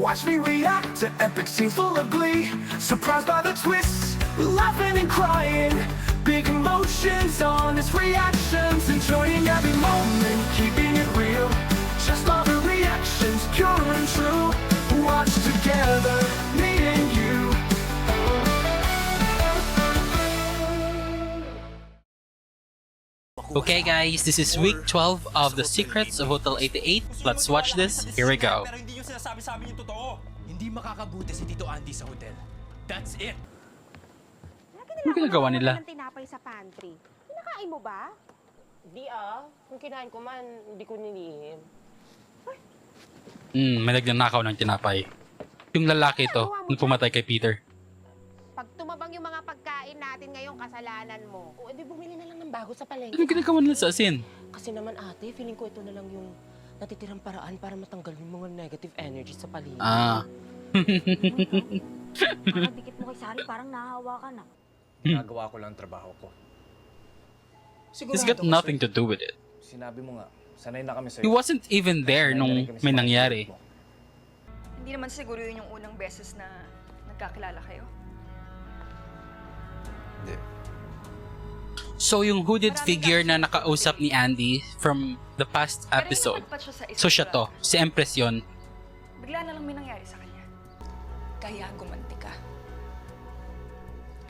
Watch me react to epic scenes full of glee. Surprised by the twists, laughing and crying. Big emotions, honest reactions. Enjoying every moment, keeping it real. Just love the reactions, pure and true. Watch together, me and you. Okay guys, this is week 12 of The Secrets of Hotel 88. Let's watch this. Here we go. Pero hindi yung sinasabi sa amin yung totoo. Hindi makakabuti si Tito Andy sa hotel. That's it. Ano ginagawa nila? Ng tinapay sa pantry. Kinakain mo ba? Di kung kinain ko man, hindi ko nilihim. May nagnanakaw ng tinapay. Yung lalaki to, nung pumatay kay Peter. Pag tumabang yung mga pagkain natin ngayong kasalanan mo. O, edi bumili na lang ng bago sa palengke. Ano ginagawa nila sa asin? Kasi naman ate, feeling ko ito na lang yung natitirang paraan para matanggal yung mga negative energy sa paligid. Makadikit mo kay Sari, parang nahawa ka na. Nagawa ko lang ang trabaho ko. It's got nothing to do with it. Sinabi mo nga, sanay na kami sa'yo. He wasn't even there nung may nangyari. Hindi naman siguro yun yung unang beses na nagkakilala kayo. Hindi. So yung hooded figure na nakausap ni Andy from the past episode. So siya to, si Empress yun. Bigla na lang may nangyari sa kanya. Kaya gumanti ka.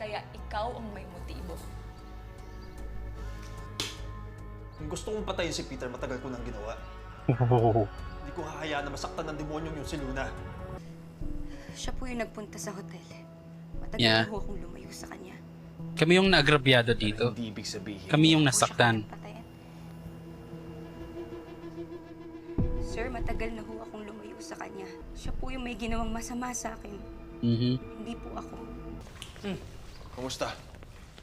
Kaya ikaw ang may motibo. Kung gusto kong patayin si Peter, matagal ko nang ginawa. Hindi ko hahayaan na masaktan ng demonyong yung si Luna. Siya po yung nagpunta sa hotel. Matagal Yeah. po akong lumayo sa kanya. Kami yung naagrabyado dito. Hindi ibig sabihin. Kami yung Hindi po siya nasaktan. pinapatayan. Sir, matagal na ho akong lumayo sa kanya. Siya po yung may ginawang masama sa akin. Hindi po ako. Kumusta?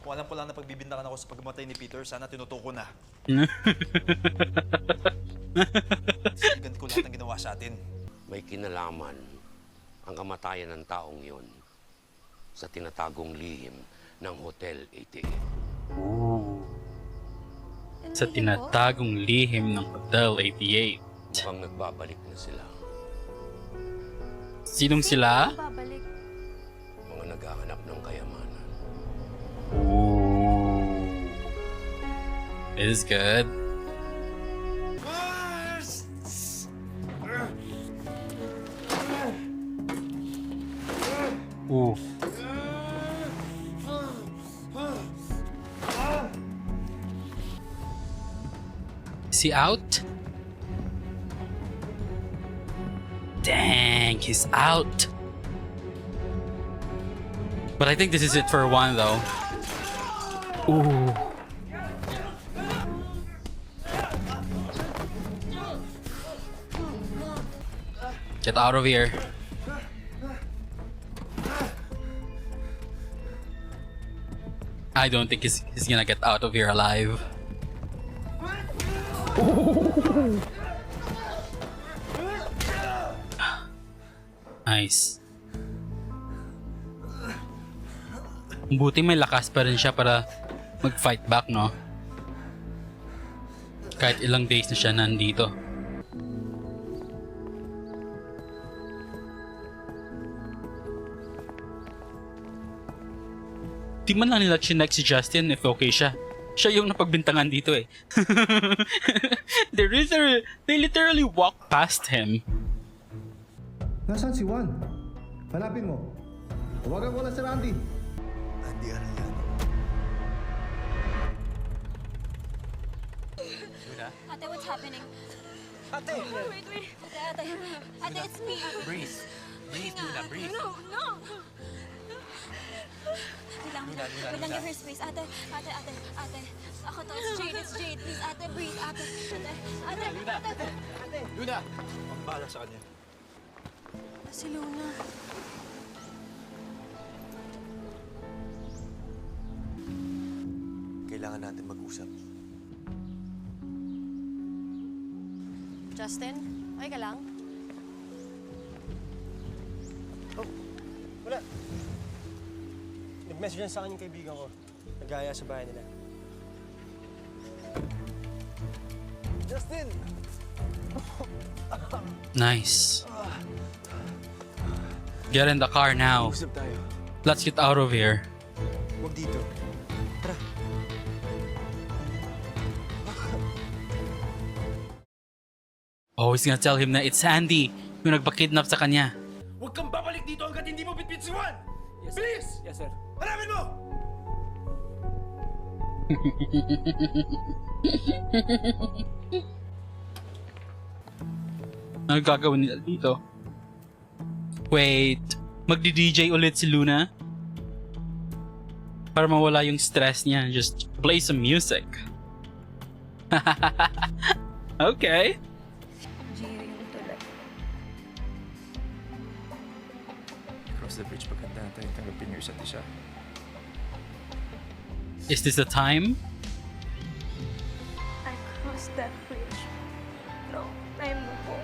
Kung alam ko lang na pagbibintangan ako sa pagmatay ni Peter, sana tinutuko na. Ganti ko lahat ng ginawa sa atin. May kinalaman ang kamatayan ng taong yon sa tinatagong lihim ng Hotel 88. Sa tinatagong lihim ng Hotel 88. Mukhang nagbabalik na sila. Sinong sila? Babalik. Mga naghahanap ng kayamanan. This is good. Ooh. Is he out? Dang, he's out. But I think this is it for one though. Ooh. Get out of here. I don't think he's gonna get out of here alive. Nice. Buti may lakas pa rin siya para mag-fight back, no? Kahit ilang days na siya nandito. Di man lang nila chinek si Justin if okay siya. Siya yung napagbintangan dito eh. They literally walked past him. Nasaan si Juan? Hanapin mo. Tawagan ko na si Randy. Andy Arellano. Ate, what's happening? Ate! Wait. Ate, it's me. Breathe. Breathe, Luna, breathe. No. Wait lang, give her space. Ate. Ako to, it's Jade. Please, ate, breathe. Ate. Luna! Ang bahala sa kanya. Si Luna. Kailangan natin mag-usap. Justin, okay ka lang? Wala. Nag-message sa akin yung kaibigan ko. Nag-aaya sa bahay nila. Justin! Nice. Get in the car now. Usap tayo. Let's get out of here. Huwag dito. Tara. Oh, he's gonna tell him na it's Andy yung nagpa-kidnap sa kanya. Huwag kang babalik dito hanggat hindi mo bitbit si Juan! Bilis! Yes, sir. Hanapin mo! Ano gagawin nila dito? Wait, magdi-DJ ulit si Luna? Para mawala yung stress niya, just play some music. Okay. Gio yung tulad. Cross the bridge pagkanta natin. Tanggapin yung isa't isa. Is this the time? I crossed that bridge. No, time mo po.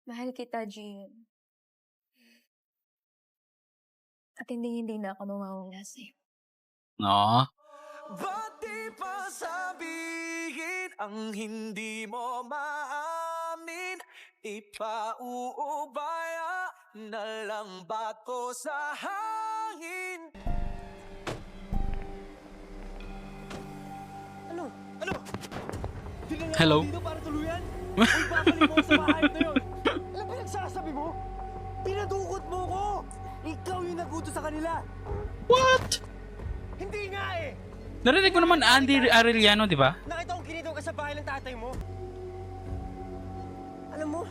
Mahal kita, Gio. At hindi na ako mawawala sa'yo. No. Ba't di pa sabihin ang hindi mo maamin? Ipauubaya na lang ba ko sa hangin? Ano? Dinala Hello? ako dito para tuluyan? Uy, babalik mo ako sa bahay na yun! Alam ba nagsasabi mo? Pinadukot mo ko! Ikaw yung naguto sa kanila! What? Hindi nga eh! Narinig mo naman Andy Arellano, di ba? Nakita kong kinito ka sa bahay ng tatay mo. Alam mo,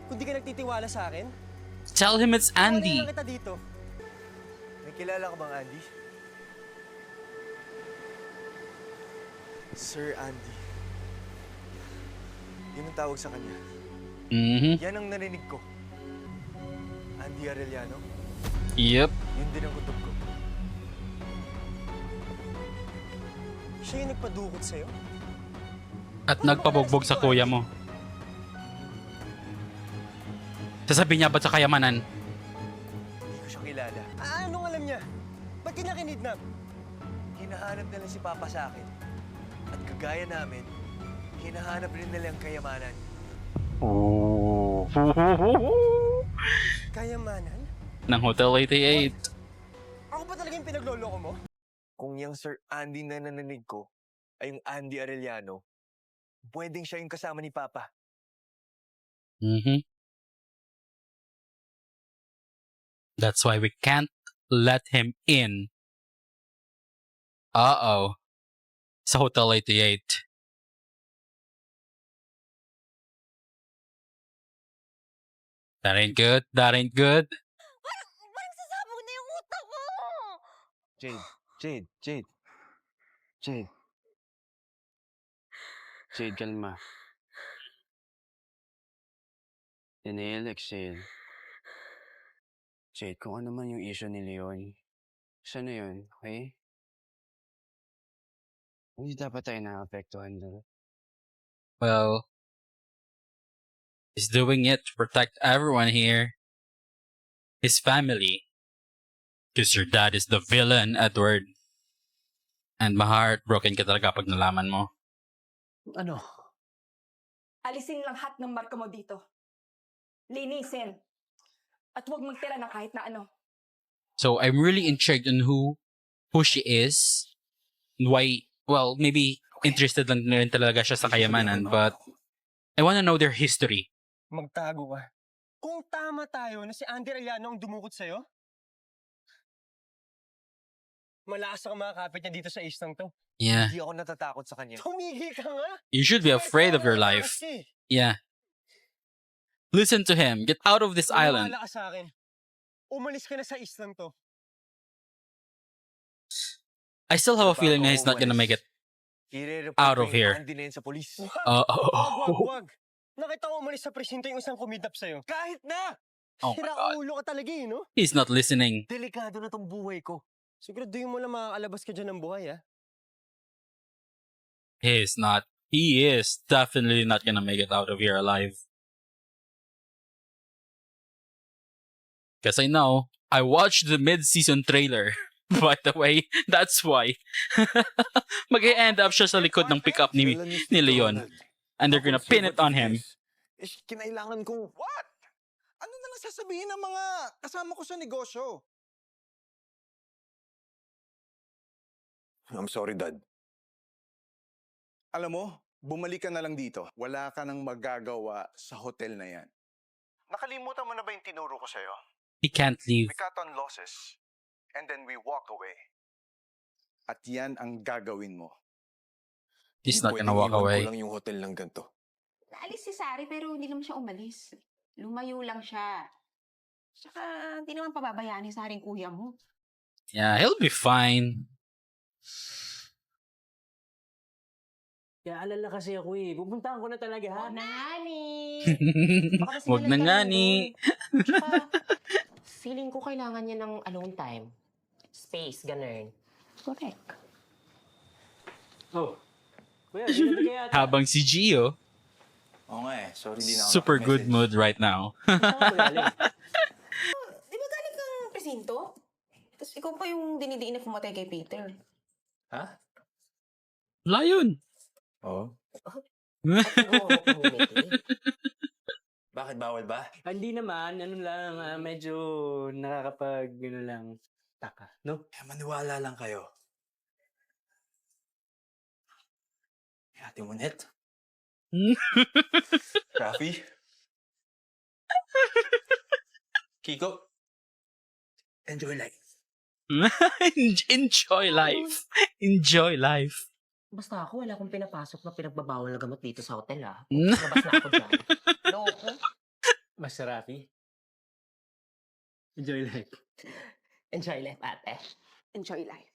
kung di ka nagtitiwala sa akin, Tell him it's Andy. wala lang kita dito. May kilala ka bang Andy? Sir Andy. Yun ang tawag sa kanya. Mhm. Yan ang narinig ko. Andy Arellano, Yep. yun din ang kutob ko. Siya yung nagpadukot sa'yo? At nagpabugbog sa kuya mo. Sasabihin niya ba't sa kayamanan? Hindi ko siya kilala. Anong alam niya? Ba't kanya kinidnap? Hinahanap nila si Papa sa akin. At kagaya namin, hinahanap rin nila ang kayamanan. Oh. Kayamanan? Ng Hotel 88. Ako ba talaga yung pinagloloko mo? Kung yung Sir Andy na nananig ko ay yung Andy Arellano, pwedeng siya yung kasama ni Papa. Mhm. That's why we can't let him in. Uh-oh. Sa Hotel 88. That ain't good. That ain't good. Parang sasabog na yung utak mo! Jade, kalma. Inhale, exhale. Jade, kung ano man yung issue ni Leon, siya na yun, okay? Hindi dapat tayo na-apektuhan doon. Well, he's doing it to protect everyone here. His family. Because your dad is the villain, Edward. And ma-heartbroken ka talaga pag nalaman mo. Ano? Alisin lahat ng marka mo dito. Linisin. At huwag magtira ng kahit na ano. So I'm really intrigued on who she is. Why, well, maybe interested lang rin talaga siya sa kayamanan, but I wanna know their history. Magtago ka. Kung tama tayo na si Andy Arellano ang dumukot sa'yo, malakas ang mga kapit niya dito sa istang to. Yeah. Hindi ako natatakot sa kanya. Tumigil ka nga! You should be afraid of your life. Yeah. Listen to him. Get out of this island. Maniwala ka sa akin. Umalis ka na sa istang to. I still have a feeling na he's not gonna make it out of here. Andy na yun sa polis. Oh. Wag. Nakita ko umalis sa presinto yung isang kumidap sa'yo. Kahit na! Oh my Sira God. ulo ka talaga eh, no? He's not listening. Delikado na tong buhay ko. Siguraduhin mo lang makakalabas ka dyan ng buhay, ah. He is not. He is definitely not gonna make it out of here alive. Because I know, I watched the mid-season trailer. By the way, that's why. Mag-e-end up siya sa likod ng pickup ni Leon. And they're gonna pin it on him. Kinailangan kong... What? Ano na lang sasabihin ng mga kasama ko sa negosyo? I'm sorry, Dad. Alam mo, bumalik ka na lang dito. Wala ka nang magagawa sa hotel na yan. Nakalimutan mo na ba yung tinuro ko sa'yo? He can't leave. We cut on losses. And then we walk away. At yan ang gagawin mo. He's not gonna walk away. Ko lang yung hotel ng ganito. Naalis si Sari pero hindi naman siya umalis. Lumayo lang siya. Tsaka, hindi naman pababayaan ni Saring kuya mo. Yeah, he'll be fine. Kaya alala kasi ako eh. Pupuntahan ko na talaga, ha? Oo na nga ni. Wag na nga ni. Tsaka, feeling ko kailangan niya ng alone time. Space, ganun. Correct. Oh. Kuya, ginabigay yata. Habang si Gio, Oo nga eh. Sorry, hindi na ako super good nakamessage. mood right now. Di ba galing kang presinto? Tapos ikaw pa yung dinidiin na pumatay kay Peter. Ha? Wala yun. Oo. Bakit bawal ba? Hindi naman, ano lang, medyo nakakapag, lang, taka, no? Maniwala lang kayo. Ate Monet. Rafi. Kiko. Enjoy life. Enjoy life. Enjoy life. Basta ako, wala akong pinapasok na pinagbabawal na gamot dito sa hotel, ha? Labas na ako dyan. Loko. Basta, Rafi. Enjoy life. Enjoy life, ate. Enjoy life.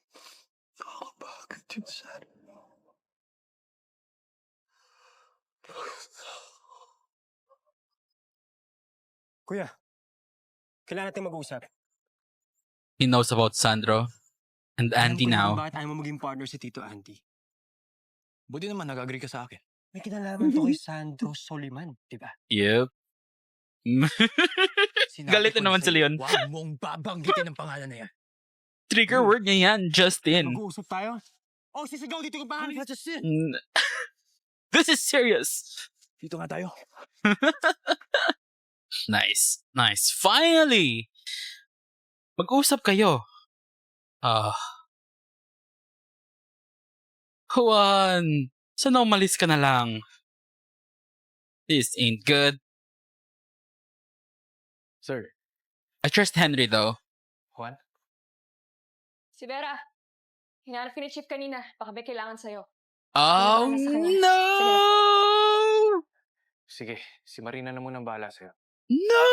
Bakit yun, Sari? Kuya, kailangan natin mag-usap. He knows about Sandro and Andy now. Bakit ayaw mo maging partner si Tito Andy? Buti naman nag-agree ka sa akin. May kinalaman to kay Sandro Soliman, di ba? Yep. Galit na naman si Leon. Huwag mong babanggitin ang pangalan na yan. Trigger word niya yan, Justin. Mag-uusap tayo? Oh, sisigaw dito yung pangalan. This is serious. Dito nga tayo. Nice. Nice. Finally! Mag-usap kayo. Juan, sana umalis ka na lang. This ain't good. Sir. I trust Henry though. Juan? Si Vera, hinanap ka ni Chip kanina. Baka may kailangan sa'yo. Oh Ano ba nasa kanya? no! Sige, si Marina na munang bahala sa'yo. No!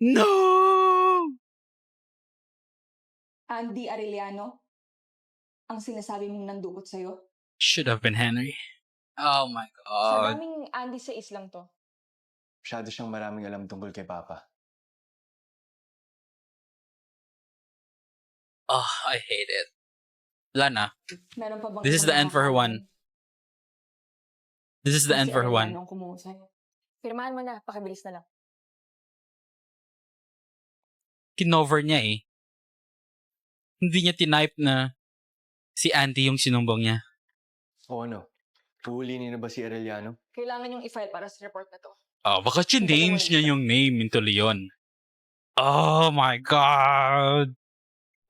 No! Andy Arellano, ang sinasabi mong nandukot sa'yo. Should have been Henry. Oh my Sa god. daming Andy sa islang to. Masyado siyang maraming alam tungkol kay Papa. Oh, I hate it. Wala na. Meron pa bang This is the end for her one. This is the end for her one. Arellano ang kumuha sa'yo. Pirmahan mo na, pakibilis na lang. Kinover niya eh. Hindi niya tinype na si Andy yung sinumbong niya. O ano? Puhulinin na ba si Arellano? Kailangan yung i-file para sa report na to. Oh, baka names niya yung name into Leon. Oh my god.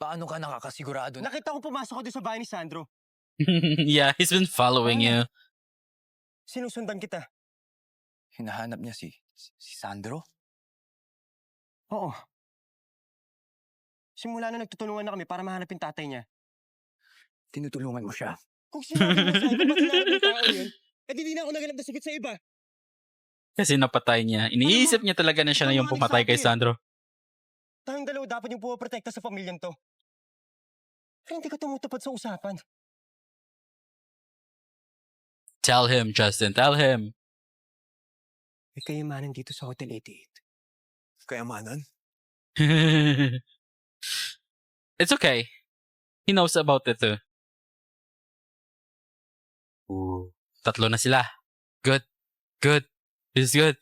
Paano ka nakakasigurado? Nakita ko pumasok ko doon sa bahay ni Sandro. Yeah, he's been following you. Sinusundan kita. Hinahanap niya si Sandro? Oo. Simula na nagtutulungan na kami para mahanap yung tatay niya. Tinutulungan mo siya. Kung sinabi mo sa'yo kung ba't hinanap yung tao yun, eh di na ako nagalap na sagot sa iba. Kasi napatay niya. Iniisip niya talaga na siya na yung pumatay kay Sandro. Tayong dalawa dapat yung pumaprotekta sa pamilyang to. Pero hindi ka tumutupad sa usapan. Tell him, Justin. Tell him. May kayamanan dito sa Hotel 88. Kayamanan? It's okay. He knows about it too. Ooh. Tatlo na sila. Good. Good. This is good.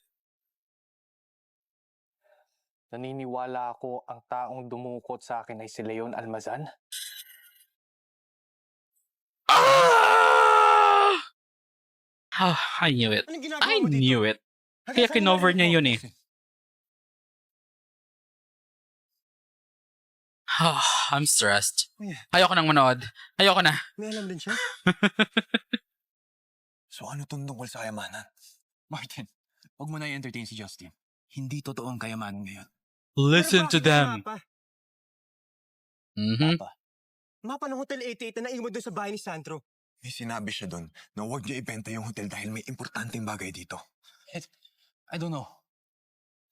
Naniniwala ako ang taong dumukot sa akin ay si Leon Almazan. I knew it. Anong ginagawa I mo dito? knew it. Kaya Hanggang saan kinover narinig niya mo? yun eh. I'm stressed. Ayoko nang manood. Ayoko na. May alam din siya? So ano tong tungkol sa kayamanan? Martin, huwag mo na i-entertain si Justin. Hindi totoo ang kayamanan ngayon. Listen to them. Mapa. Mhm. Mapa ng Hotel 88 na naiwan doon sa bahay ni Sandro. May sinabi siya doon na huwag niya ibenta yung hotel dahil may importanteng bagay dito. I don't know.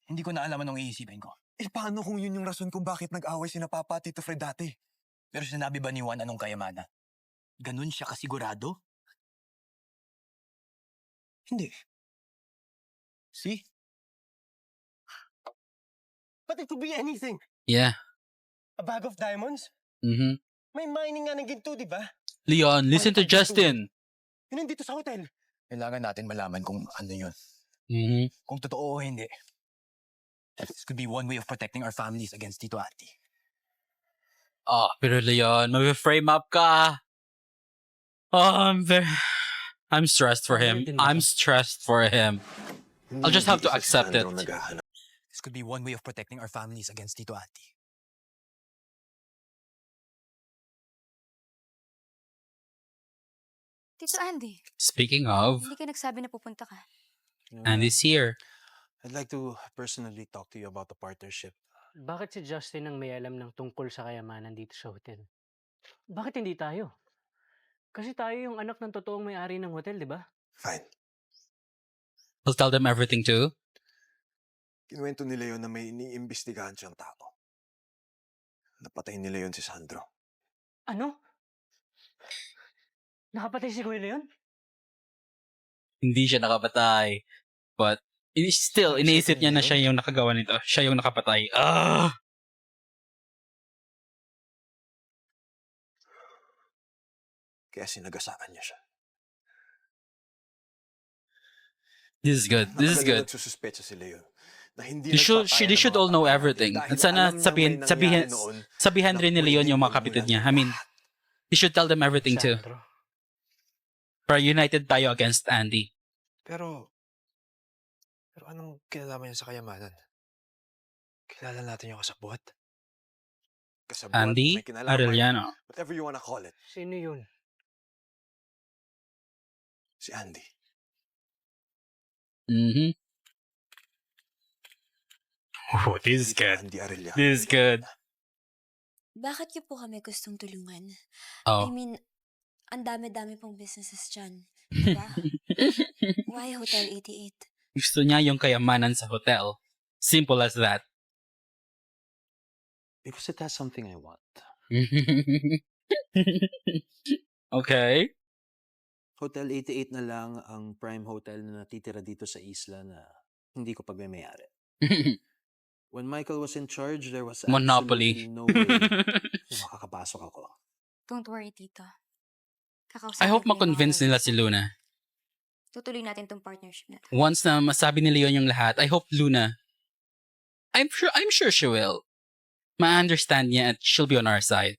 Hindi ko na alam anong iisipin ko. Paano kung yun yung rason kung bakit nag-away si Papa at Tito Fred dati? Pero sinabi ba ni Juan anong kayamanan? Ganun siya kasigurado? Hindi. See? But it could be anything. Yeah. A bag of diamonds? Mhm. May mining nga ng ginto, di ba? Leon, listen to Justin. Yun nandito sa hotel. Kailangan natin malaman kung ano yun. Mhm. Kung totoo o hindi. This could be one way of protecting our families against Tito Ati. Oh, pero Leon, mag-frame up ka. Oh, I'm stressed for him. I'm stressed for him. I'll just have to accept it. This could be one way of protecting our families against Tito Ati. Tito Andy, Speaking of, hindi ka nagsabi na pupunta ka. Andy's here. I'd like to personally talk to you about the partnership. Bakit si Justin ang may alam ng tungkol sa kayamanan dito sa hotel? Bakit hindi tayo? Kasi tayo yung anak ng totoong may-ari ng hotel, di ba? Fine. He'll tell them everything too. Kinuwento nila yun na may iniimbestigahan siyang tao. Napatay nila yun si Sandro. Ano? Nakapatay si Kuya Leon? Hindi siya nakapatay. But, still, iniisip niya na siya yung nakagawa nito. Siya yung nakapatay. Ah! Kaya sinagasaan niya siya. This is good. This is good. Nagsususpecha sila yun. Na hindi They should all know everything. At sana sabihan rin ni Leon yung mga kapitid niya. I mean, he should tell them everything too. Para united tayo against Andy. Pero anong kinalaman niya sa kayamanan? Kilala natin yung kasabwat. Andy Arellano. Whatever you wanna call it. Sino yun? Si Andy. Mhm. Oh, this is good. Andy Arellano. This is good. Bakit niyo po kami gustong tulungan? Oh. I mean, ang dami-dami pong businesses dyan. Diba? Why Hotel 88? Gusto niya yung kayamanan sa hotel. Simple as that. Because it has something I want. Okay. Hotel 88 na lang ang prime hotel na natitira dito sa isla na hindi ko pagmamayari. When Michael was in charge, there was Monopoly. absolutely no way na makakapasok ako. Don't worry, Tito. I hope ma-convince nila si Luna. Tutuloy natin tong partnership natin. Once na masabi ni Leon yung lahat, I hope Luna, I'm sure she will. Ma-understand niya at she'll be on our side.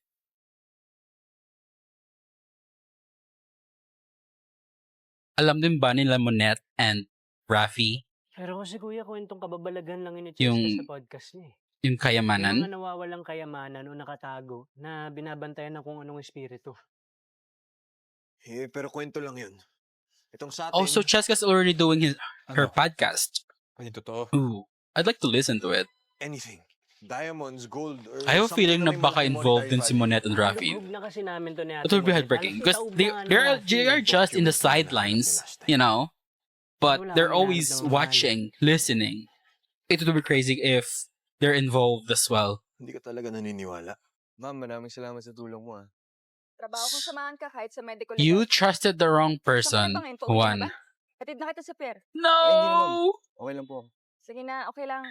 Alam din ba nila Monette and Rafi Pero kasi kuya, kwentong kababalagan lang ini Yung- sa podcast niya eh. yung Yung kayamanan? mga nawawalang kayamanan o nakatago na binabantayan ng kung anong espiritu. Pero kwento lang yun. Itong sa atin... Oh, so Cheska's already doing her Ano? podcast. Hindi totoo. Ooh, I'd like to listen to it. Anything. Diamonds, gold, or I have a feeling na something baka may involved din si monetary Monette and value. Rafi. Hug na kasi namin to ni It will be heartbreaking because they are just in the sidelines, you know, but they're always watching, listening. It would be crazy if they're involved as well. Hindi ka talaga naniniwala. Ma'am, maraming salamat sa tulong mo, Trabaho kong samahan ka kahit sa medical You trusted the wrong person, Juan. Hatid na kita sa pier. No! Okay lang po. Sige na, okay lang.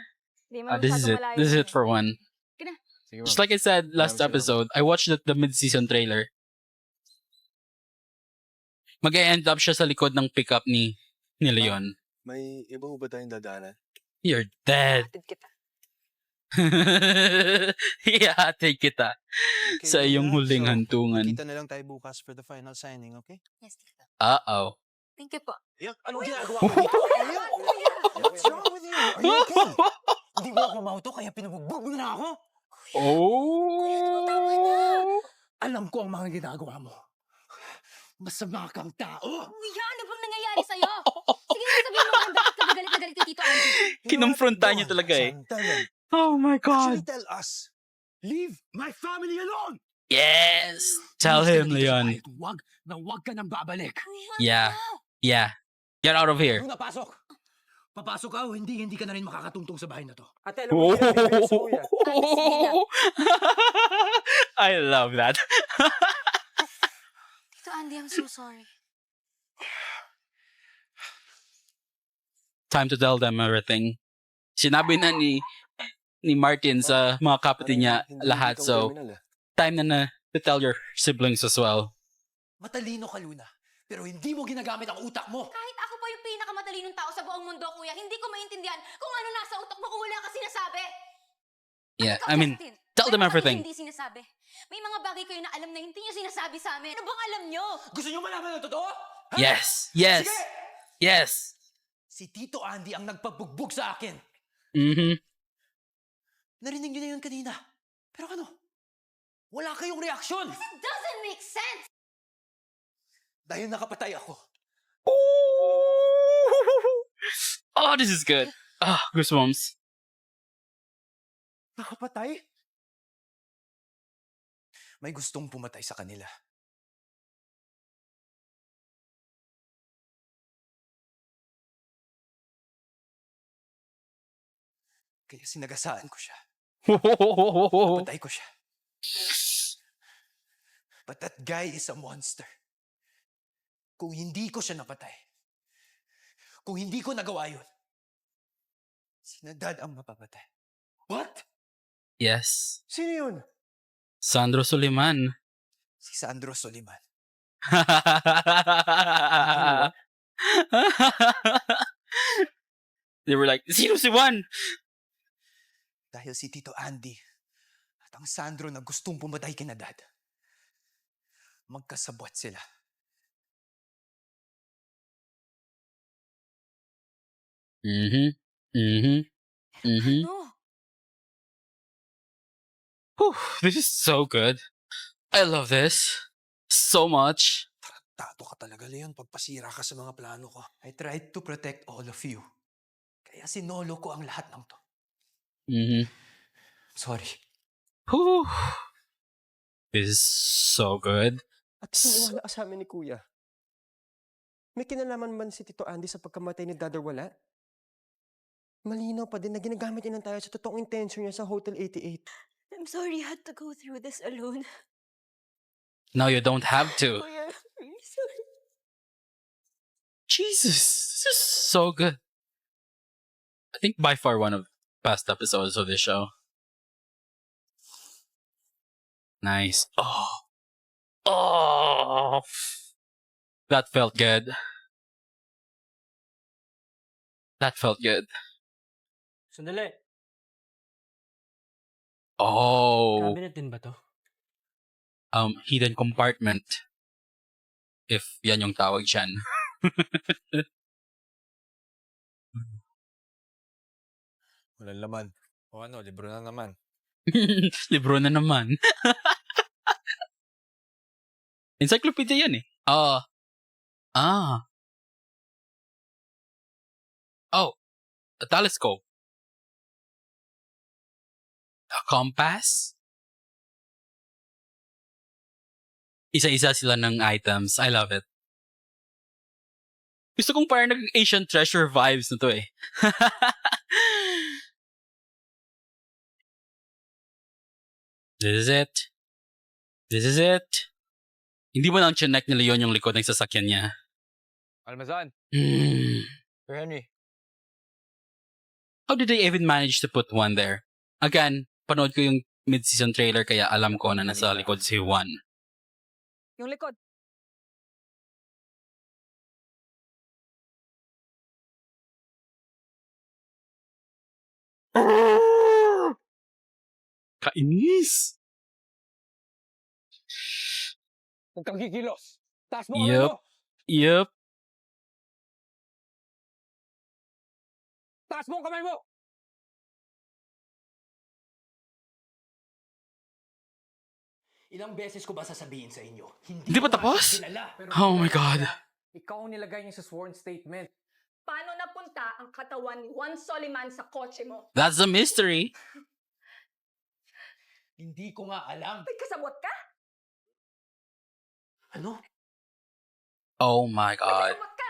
Hindi mo This is it. This is it for one. Sige na. Just like I said last episode, I watched the mid-season trailer. Mag-end up siya sa likod ng pickup ni Leon. May iba ba tayong dadaanan? You're dead. Hatid kita. Ihatid kita sa iyong huling hantungan. Kita na lang tayo bukas for the final signing, okay? Yes, Tito. Uh-oh. Thank you po. Anong ginagawa mo dito? What's wrong with you? Are you okay? Hindi mo ako mauto kaya pinubugbog mo na ako? Oh! Alam ko ang mga ginagawa mo. Masama kang tao. Kuya, ano bang nangyayari sa'yo? Sige na, sabihin mo kung bakit ka galit na galit kay Tito Andy. Kinumfronta niya talaga eh. Oh my God. Actually, tell us. Leave my family alone! Yes! Tell him, Leon. Wag ka nang babalik. Yeah. Yeah. Get out of here. Luna, pasok! Papasok ka o hindi ka na rin makakatungtong sa bahay na to. Ate, alam mo yan, regrets mo yan. I love that. Tito Andy, I'm so sorry. Time to tell them everything. Sinabi na ni Martin sa mga kapatid niya lahat. So, time na to tell your siblings as well. Matalino ka, Luna. Pero hindi mo ginagamit ang utak mo. Kahit ako pa yung pinakamatalinong tao sa buong mundo, kuya, hindi ko maintindihan kung ano nasa utak mo kung wala ka sinasabi. Yeah, I mean, tell them everything. Hindi sinasabi. May mga bagay kayo na alam na hindi nyo sinasabi sa amin. Ano bang alam nyo? Gusto nyo malaman ang totoo? Yes! Yes! Sige! Yes! Si Tito Andy ang nagpabugbog sa akin. Mm-hmm. Narinig nyo na yun kanina. Pero ano? Wala kayong reaksyon. It doesn't make sense! Dahil nakapatay ako. Oh, this is good. Ah, goosebumps. Nakapatay? May gustong pumatay sa kanila. Kaya sinagasaan ko siya. Napatay ko siya. But that guy is a monster. Kung hindi ko siya napatay, kung hindi ko nagawa yun, sina Dad ang mapapatay. What? Yes. Sino yun? Sandro Suliman. Si Sandro Soliman. They were like, sino si Juan? Dahil si Tito Andy at ang Sandro na gustong pumatay kina Dad, magkasabwat sila. Mm-hmm. Mm-hmm. Mm-hmm. Ano? Whew, this is so good. I love this so much. Tato ka talaga, Leon, pagpasira ka sa mga plano ko. I tried to protect all of you. Kaya sinolo ko ang lahat ng to. Mm-hmm. Sorry. Whew. This is so good. At siniwala ka sa amin ni Kuya. May kinalaman man si Tito Andy sa pagkamatay ni Dad or wala? Malinaw pa din na ginagamit niya ng tayo sa totoong intention niya sa Hotel 88. I'm sorry I had to go through this alone. No, you don't have to. Kuya, I'm sorry. Jesus, this is so good. I think by far one of the best episodes of this show. Nice. Oh, that felt good. That felt good. Sandali. Oh, Cabinet din ba to? hidden compartment. If yan yung tawag dyan. Walang laman. O ano, libro na naman. Libro na naman. Encyclopedia yan eh. Oh, a telescope. A compass? Isa-isa sila ng items. I love it. Gusto kong parang nag-Asian treasure vibes na to eh. This is it. This is it. Hindi mo lang chinek ni Leon yung likod ng sasakyan niya. Almazan. Sir Henry. How did they even manage to put one there? Again, panood ko yung mid-season trailer kaya alam ko na nasa likod si Juan. Yung likod. Kainis! Huwag kang kikilos. Taas mo Yup. Yup. Itaas mo ang kamay mo! Ilang beses ko ba sasabihin sa inyo? Hindi pa ko nga tapos? siya kilala. Oh my God. Ikaw ang nilagay niya sa sworn statement. Paano napunta ang katawan ni Juan Soliman sa kotse mo? That's a mystery. Hindi ko nga alam. May kasabot ka? Ano? Oh my God. Kasabot ka?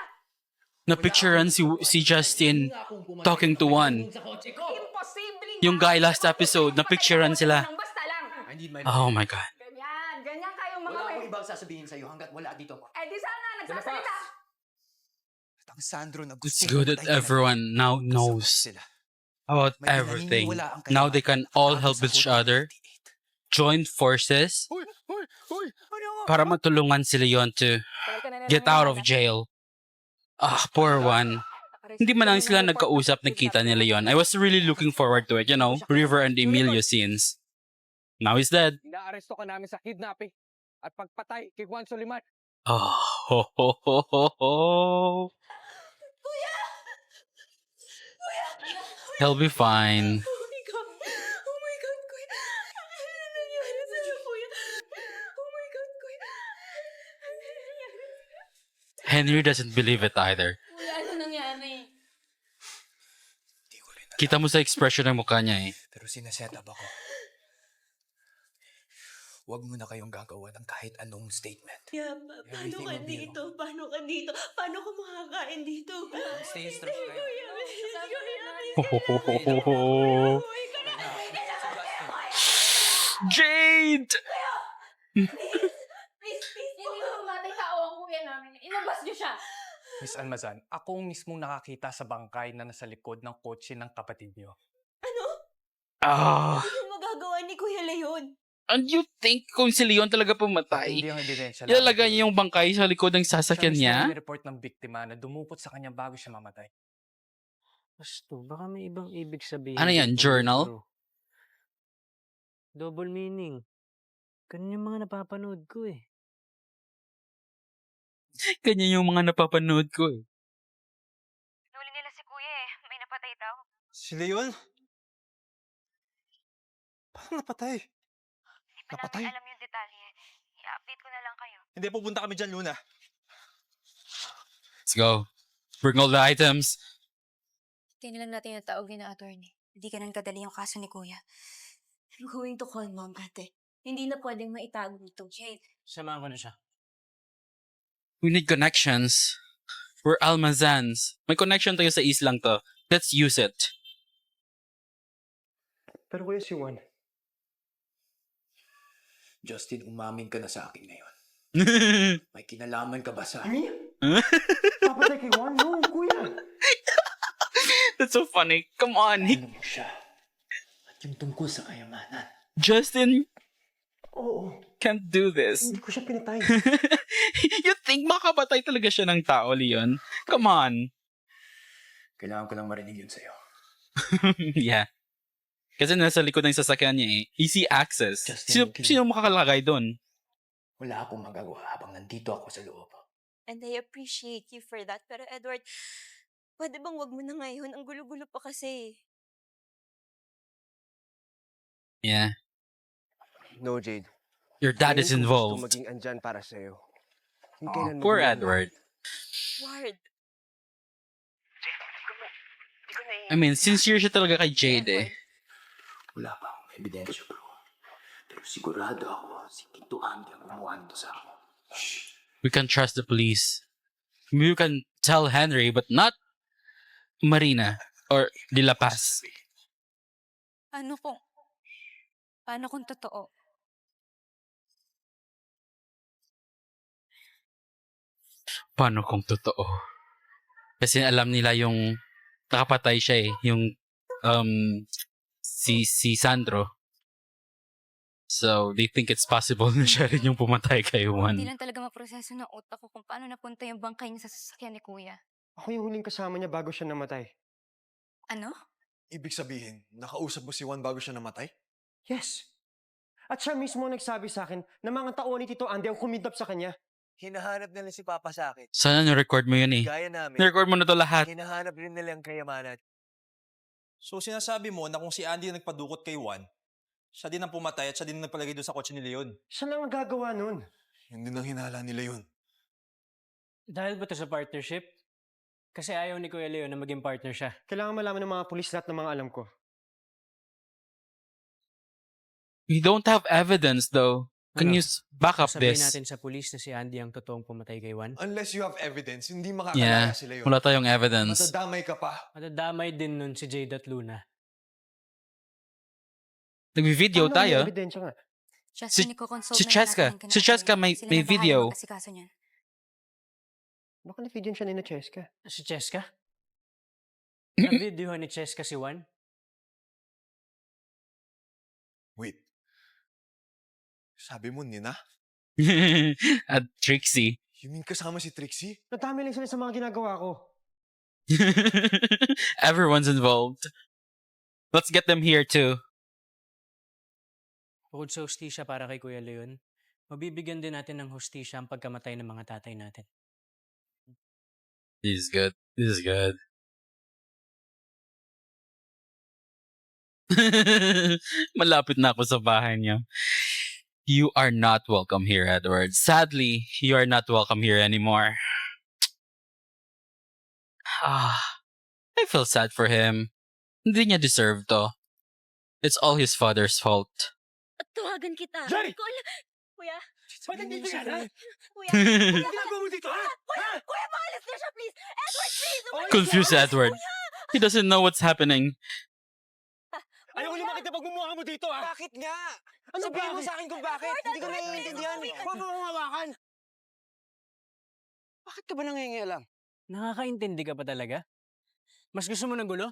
Napicturean si Justin talking to Juan. Imposible Yung guy last episode, napicturean sila. Nang basta lang. I need my Oh my God. Ganyan. Ganyan kayong mga Wala may... akong ibang sasabihin sa'yo hanggat wala dito ako. Eh di sana, nagsasalita. At ang Sandro na It's gusto good that everyone now knows about everything. Now they can all help each other, join forces, para matulungan si Leon to get out of jail. Ah, poor one. Hindi man lang sila nagkausap, nagkita ni Leon. I was really looking forward to it, you know, River and Emilio scenes. Now he's dead. Inaaresto ka namin sa kidnapping at pagpatay kay Juan Soliman. Oh, ho, ho, ho, ho, ho. He'll be fine. Oh my God. Oh my God, kuya. Ano nangyari sa'yo, kuya? Oh my God, kuya. Henry doesn't believe it either. Kuya, ano nangyari? Kita mo sa expression ng mukha niya eh. Pero sineset up ako. Huwag mo na kayong gagawa ng kahit anong statement. Paano Everything ka will be dito? Paano ka dito? Paano ka makakain dito? Stay strong kayo. Kuya, please, kuya, Ho, ho, ho, ho, ho, ho. Jade! please, hindi mo matay tao ang kuya namin. Inabas niyo siya. Miss Almazan, ako mismong nakakita sa bangkay na nasa likod ng kotse ng kapatid niyo. Ah. Ano yung magagawa ni Kuya Leon? And you think kung si Leon talaga pumatay, Hindi ang ebidensya. ilalagay niya yung bangkay sa likod ng sasakyan niya? Siya mismo report ng biktima na dumupot sa kanya bago siya mamatay. Basto, baka may ibang ibig sabihin. Ano yan, dito, journal? bro. Double meaning. Ganun yung mga napapanood ko eh. Ganyan yung mga napapanood ko eh. Nuli nila si kuya eh. May napatay daw. Si Leon? Paano napatay? Hindi pa namin alam yung detalye. I-update ko na lang kayo. Hindi, pupunta kami dyan, Luna. Let's go. Bring all the items. Tingnan natin yung taog na attorney. Hindi ganun kadali yung kaso ni Kuya. I'm going to call Mom, ate. Hindi na pwedeng maitago nito, Jade. Samahan ko na siya. We need connections. We're Almazans. May connection tayo sa islang to. Let's use it. Pero kuya si Juan. Justin, umamin ka na sa akin ngayon. May kinalaman ka ba sa... Papatay kay Juan? No, kuya. That's so funny. Come on. Ano mo siya? At yung tungkol sa kayamanan. Justin Oo. can't do this. Hindi ko siya pinatay. You think makapatay talaga siya ng tao, Leon? Come on. Kailangan ko lang marinig yun sa'yo. Yeah. Kasi nasa likod ng sasakyan niya eh. Easy access. Sino makakalagay doon? Wala akong magagawa habang nandito ako sa loob. And I appreciate you for that. Pero Edward, pwede bang wag mo na ngayon? Ang gulo-gulo pa kasi. Yeah. No, Jade. Your dad is involved. Gusto maging andyan para sa'yo. Oh, poor Edward. Ward. I mean, sincere siya talaga kay Jade eh. Wala pa akong ebidensya, bro. Pero sigurado ako si Tito Andy ang gumawa nito sa akin. We can trust the police. Maybe we can tell Henry, but not Marina or De La Paz. Paano kung totoo? Paano kung totoo? Kasi alam nila yung nakapatay siya eh. Yung si Sandro. So, they think it's possible na siya rin yung pumatay kay Juan. Hindi lang talaga maproseso ng utak ko kung paano napunta yung bangkay niya sa sasakyan ni kuya. Ako yung huling kasama niya bago siya namatay. Ano? Ibig sabihin, nakausap mo si Juan bago siya namatay? Yes. At siya mismo nagsabi sa akin na mga tao ni Tito Andy ang kumidnap sa kanya. Hinahanap nila si Papa sa akin. Sana na-record mo yun eh. Gaya namin. Na-record mo na to lahat. Hinahanap rin nila ang kayamanan. So sinasabi mo na kung si Andy ang nagpadukot kay Juan, siya din ang pumatay at siya din ang nagpalagay doon sa kotse ni Leon. Siya lang ang gagawa nun. Yun din ang hinala nila yun. Dahil ba to sa partnership? Kasi ayaw ni Kuya Leo na maging partner siya. Kailangan malaman ng mga pulis lahat ng mga alam ko. We don't have evidence though. Can you back up Sabihin this? natin sa pulis na si Andy ang totoong pumatay kay Juan. Unless you have evidence, hindi Yeah, makakalaya sila yun. wala tayong evidence. Matadamay ka pa. Madadamay din nun si Jade at Luna. Nag-video tayo. Justin, iko-consult Si na lang Cheska. natin ang Si Cheska kina-attorney. may, Sila may na bahala video. mag-asikaso niyan. Baka na-feed siya ni Cheska. Si Cheska? Na-videohan ni Cheska si Juan? Wait. Sabi mo, Nina? At Trixie. You mean kasama si Trixie? Nadami lang sila sa mga ginagawa ko. Everyone's involved. Let's get them here too. Bukod sa hustisya para kay Kuya Leon, mabibigyan din natin ng hustisya ang pagkamatay ng mga tatay natin. This is good. This is good. Malapit na ako sa bahay niya. You are not welcome here, Edward. Sadly, you are not welcome here anymore. I feel sad for him. Hindi niya deserve to. It's all his father's fault. Tawagan kita. Jay! Kuya? Ba't nandito yan, ha? Kuya? Ano ginagawa mo dito, ha? Kuya, maalis na siya, please! Edward, please! Confused Edward. He doesn't know what's happening. Ayaw ko yung makita pagmumukha mo dito, ha? Bakit nga? Ano Sabihin mo bakit? sa akin kung bakit. Hindi ko naiintindihan. Huwag mo akong hawakan. Bakit ka ba nangingialam? Nakakaintindi ka pa talaga? Mas gusto mo ng gulo?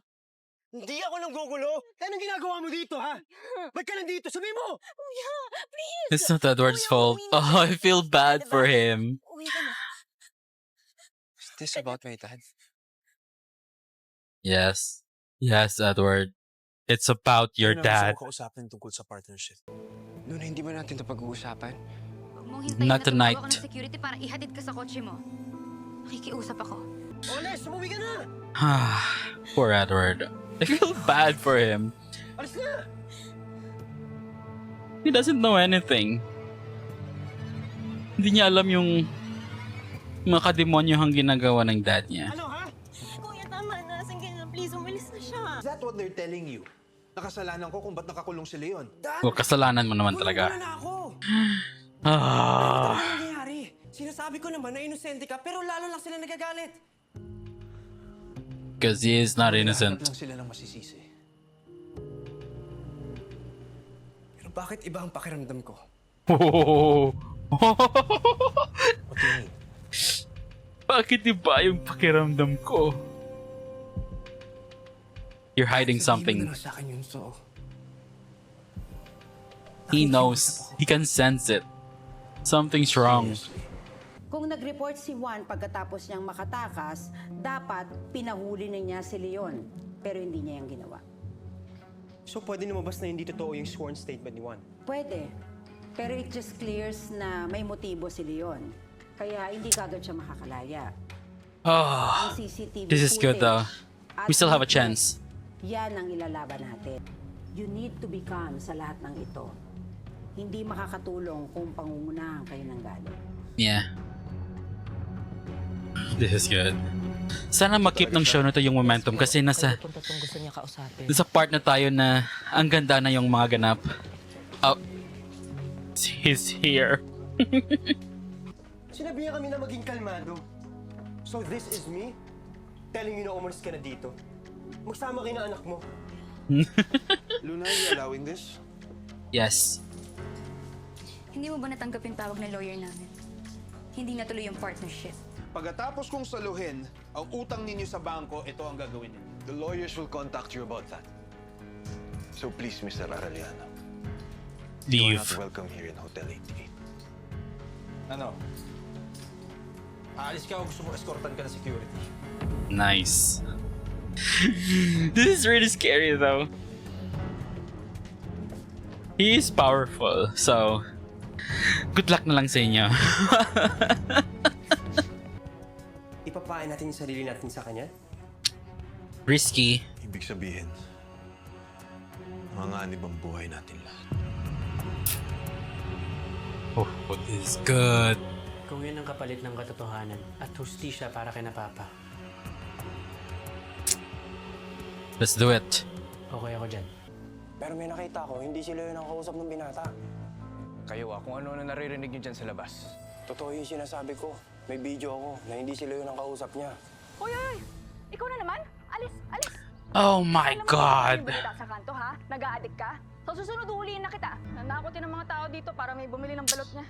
Hindi ako nang gugulo. Anong ginagawa mo dito, ha? Ba't ka nandito? Sabihin mo! Kuya, please! It's not Edward's fault. Oh, I feel bad for him. Uwi ka na. Is this about my dad? Yes. Yes, Edward. It's about your dad. Ano gusto ko kausapin tungkol sa partnership? Noon, hindi ba natin ito pag-uusapan? Huwag mong hintayin Not na tonight. tumawag ako ng security para ihatid ka sa kotse mo. Nakikiusap ako. Oles, umuwi ka na! Poor Edward. I feel bad for him. Alis na! He doesn't know anything. Hindi niya alam yung mga kademonyohang ginagawa ng dad niya. Ano, ha? Kuya, tama na. Sige na, please. Umalis na siya. Is that what they're telling you? Nakasalanan ko kung ba't nakakulong si Leon. Well, kasalanan mo naman talaga. Wala na ako. Ah. Ano nangyayari? Sinasabi ko naman na inosente ka, pero lalo lang sila nagagalit. Because he is not innocent. Hanap lang sila ng masisisi. Pero bakit iba ang pakiramdam ko? What do you mean? Bakit iba yung pakiramdam ko? You're hiding something. Sabihin mo na lang sa akin yun, so... He knows. He can sense it. Something's wrong. Kung nag-report si Juan pagkatapos niyang makatakas, dapat pinahuli na niya si Leon. Pero hindi niya yung ginawa. So pwede lumabas na hindi totoo yung sworn statement ni Juan? Pwede. Pero it just clears na may motibo si Leon. Kaya hindi kagad siya makakalaya. Oh, Ang CCTV this is good though. at We still have a witness, chance. Yan ang ilalaban natin. You need to be calm sa lahat ng ito. Hindi makakatulong kung pangungunahan kayo ng galit. Yeah. This is good. Sana makip ng show na to yung momentum kasi nasa gusto niya kausapin. part na tayo na ang ganda na yung mga ganap. Oh, he's here. Sinabihan kami na maging kalmado. So this is me telling you na umalis ka na dito. Magsama kayo ng anak mo. Luna, are you allowing this? Yes. Hindi mo ba natanggap yung tawag ng lawyer namin? Hindi natuloy yung partnership. Pagkatapos kong saluhin ang utang ninyo sa bangko, ito ang gagawin ninyo. The lawyers will contact you about that. So please, Mr. Arellano, Leave. you are not welcome here in Hotel 88. Ano? Aalis ka o gusto mo escortan ka na security? Nice. This is really scary though. He is powerful, so good luck na lang sa inyo. Ipapain natin yung sarili natin sa kanya? Risky. Ibig sabihin, Mga anibang buhay natin lahat. Oh, this is good. Kung yun ang kapalit ng katotohanan at hustisya para kina Papa, Let's do it. okay ako dyan. Pero may nakita ko, hindi sila yun ang kausap ng binata. Kayo kung ano na naririnig niyo dyan sa labas. Totoo yung sinasabi ko. May video ako na hindi sila yun ang kausap niya. Hoy! Ikaw na naman? Alis! Oh my God. Hindi balita sa kanto, ha? Nag-a-addict ka? Sa susunod, uhulihin na kita. Nanakotin ng mga tao dito para may bumili ng balot niya.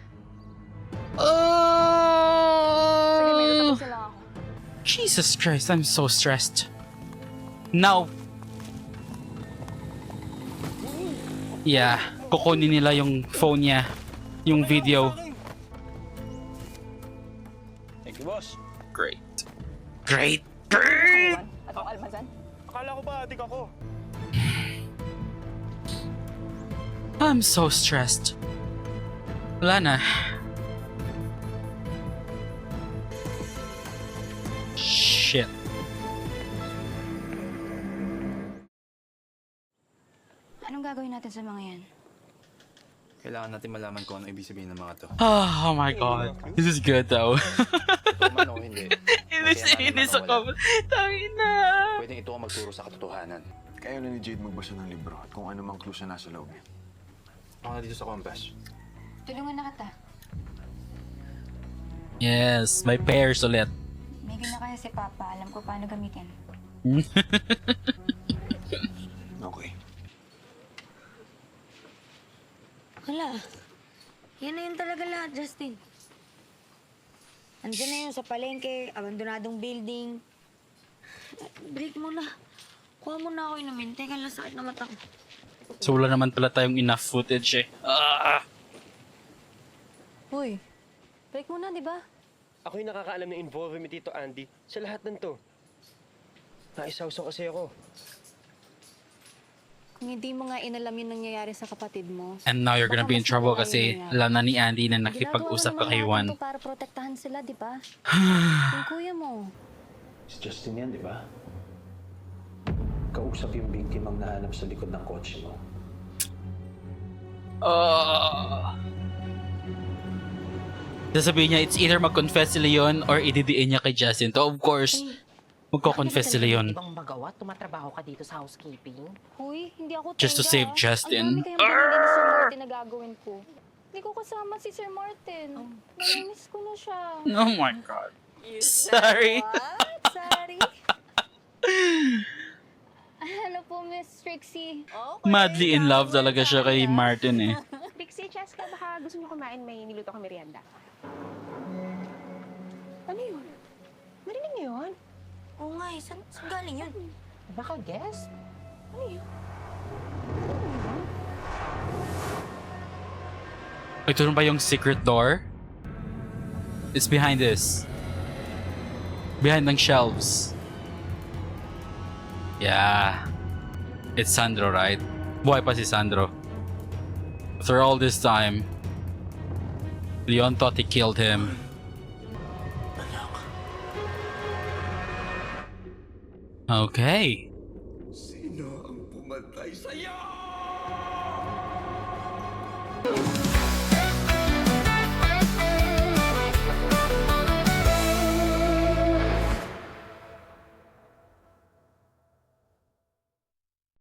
Sige, may tatapusin lang ako. Jesus Christ, I'm so stressed. Now. Yeah, kukunin nila yung phone niya, yung video. Thank you, boss. Great. At ako almazan? Akala ko ba adik ako? I'm so stressed. Wala na. Shit. Anong gagawin natin sa mga yan? Kailangan natin malaman kung ano ibig sabihin ng mga to. Oh my God. This is good though. Man o hindi. Inis ako. Tangin na. Pwedeng ito ang magturo sa katotohanan. Kaya na ni Jade magbasa ng libro at kung ano mang clue siya nasa loob. Ako na dito sa compass. Tulungan na kita. Yes, may pairs ulit. May na kaya si Papa. Alam ko paano gamitin. Okay. Wala. Yan na yun talaga lahat, Justin. Andiyan na yun sa palengke, abandonadong building. Break mo na. Kuha mo na ako inumin. Teka lang, sakit na mata ko. So wala naman pala tayong enough footage eh. Uy, break mo na, di ba? Ako yung nakakaalam ng involvement dito, Andy. Sa lahat ng to. Naisawsaw kasi ako. Kung hindi mo nga inalam yung nangyayari sa kapatid mo. And now you're gonna be in trouble kasi alam na ni Andy na nakipag-usap ka kay Juan. Para protektahan sila, di ba? Yung kuya mo. Si Justin yan, di ba? Kausap yung biktimang nahanap sa likod ng kotse mo. Sasabihin niya, it's either mag-confess si Leon or ididiin niya kay Justin. So of course, magko-confess si Leon. Ibang magawa, tumatrabaho ka dito sa housekeeping. Huy, hindi ako Just to save Justin. Ang dami kayang pinili ni Sir Martin na gagawin ko. Hindi ko kasama si Sir Martin. Namimiss ko na siya. Oh my God. Sorry. What? Sorry? Ano po, Miss Trixie? Okay. Madly in love talaga siya kay Martin eh. Trixie, Cheska, baka gusto niyo kumain, may niluto ko merienda. Ano yun? Marinig niyo yun? Oo nga eh. Saan galing yun? Baka guess? Ano yun? Ito rin ba yung secret door? It's behind this. Behind ng shelves. Yeah. It's Sandro, right? Buhay pa si Sandro. After all this time, Leon thought he killed him. Okay. Sino ang pumatay sa'yo?